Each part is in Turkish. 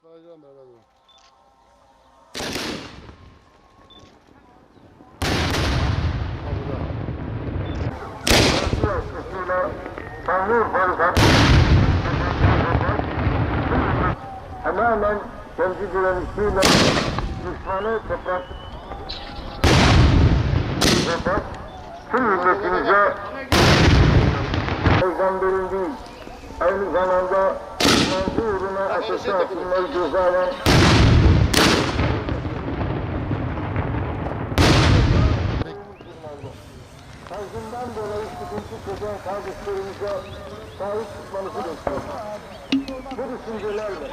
Sayacağım beraber. Tamamen kendi direnişiyle düşmanı toprak tüm milletimize peygamberin değil, aynı zamanda inancı uğruna ateşe atılmayı göze alan tarzından dolayı sıkıntı çeken kardeşlerimize sahip çıkmanızı bekliyorum. Bu düşüncelerle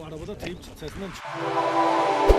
O arabada teyip sesinden çıkıyor.